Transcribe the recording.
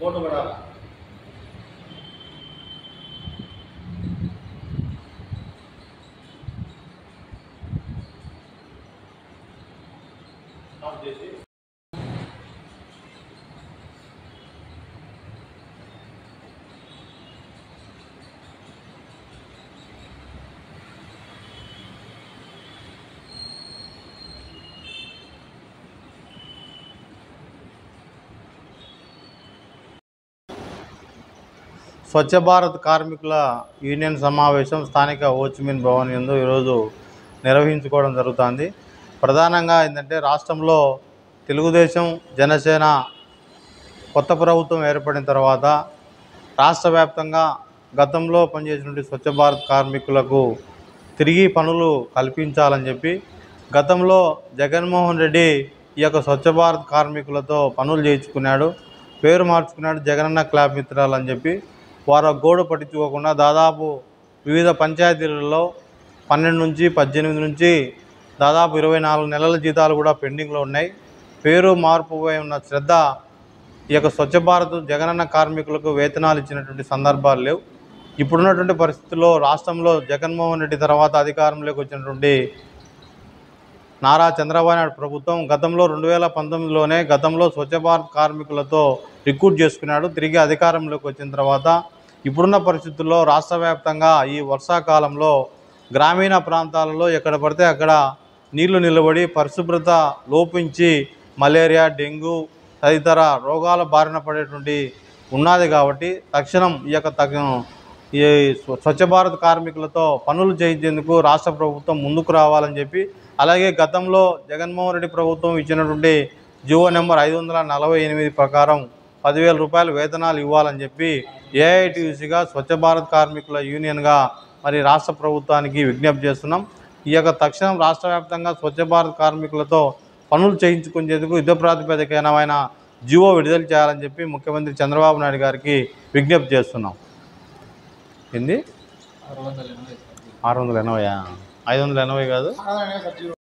Coat పడాలి. స్వచ్ఛ భారత్ కార్మికుల union సమావేశం స్థానిక ఓచ్మిన్ భవన్ యందు ఈరోజు నిర్వహించుకోవడం జరుగుతుంది. ప్రధానంగా ఏంటంటే రాష్ట్రంలో తెలుగుదేశం జనసేన కొత్త ప్రభుత్వం ఏర్పడిన తర్వాత రాష్ట్ర వ్యాప్తంగా గతంలో పనిచేసినటువంటి స్వచ్ఛ భారత్ కార్మికులకు తిరిగి పనులు కల్పించాలని చెప్పి గతంలో జగన్మోహన్ రెడ్డి ఈ యొక్క స్వచ్ఛ భారత్ కార్మికులతో పనులు చేయించుకున్నాడు. పేరు మార్చుకున్నాడు జగనన్న క్లాబ్ మిత్రాలు అని చెప్పి. వారు గోడు పట్టించుకోకుండా దాదాపు వివిధ పంచాయతీలలో 12 నుంచి 18 నుంచి దాదాపు 24 నెలల జీతాలు కూడా పెండింగ్లో ఉన్నాయి. పేరు మార్పుపై ఉన్న శ్రద్ధ ఈ యొక్క స్వచ్ఛ భారత్ జగనన్న కార్మికులకు వేతనాలు ఇచ్చినటువంటి సందర్భాలు లేవు. ఇప్పుడున్నటువంటి పరిస్థితుల్లో రాష్ట్రంలో జగన్మోహన్ రెడ్డి తర్వాత అధికారంలోకి వచ్చినటువంటి నారా చంద్రబాబు నాయుడు ప్రభుత్వం గతంలో 2019లోనే గతంలో స్వచ్ఛ భారత్ కార్మికులతో రిక్రూట్ చేసుకున్నాడు. తిరిగి అధికారంలోకి వచ్చిన తర్వాత ఇప్పుడున్న పరిస్థితుల్లో రాష్ట్ర వ్యాప్తంగా ఈ వర్షాకాలంలో గ్రామీణ ప్రాంతాలలో ఎక్కడ పడితే అక్కడ నీళ్లు నిలబడి పరిశుభ్రత లోపించి మలేరియా, డెంగ్యూ తదితర రోగాల బారిన పడేటువంటి ఉన్నది. కాబట్టి తక్షణం ఈ స్వచ్ఛ భారత్ కార్మికులతో పనులు చేయించేందుకు రాష్ట్ర ప్రభుత్వం ముందుకు రావాలని చెప్పి, అలాగే గతంలో జగన్మోహన్ రెడ్డి ప్రభుత్వం ఇచ్చినటువంటి జీవో నెంబర్ 548 ప్రకారం 10,000 రూపాయల వేతనాలు ఇవ్వాలని చెప్పి ఏఐటీయూసీగా స్వచ్ఛ భారత్ కార్మికుల యూనియన్గా మరి రాష్ట్ర ప్రభుత్వానికి విజ్ఞప్తి చేస్తున్నాం. ఈ యొక్క తక్షణం రాష్ట్ర వ్యాప్తంగా స్వచ్ఛ భారత్ కార్మికులతో పనులు చేయించుకునేందుకు యుద్ధ ప్రాతిపదికన జీవో విడుదల చేయాలని చెప్పి ముఖ్యమంత్రి చంద్రబాబు నాయుడు గారికి విజ్ఞప్తి చేస్తున్నాం. ఏంది 680 580 కాదు.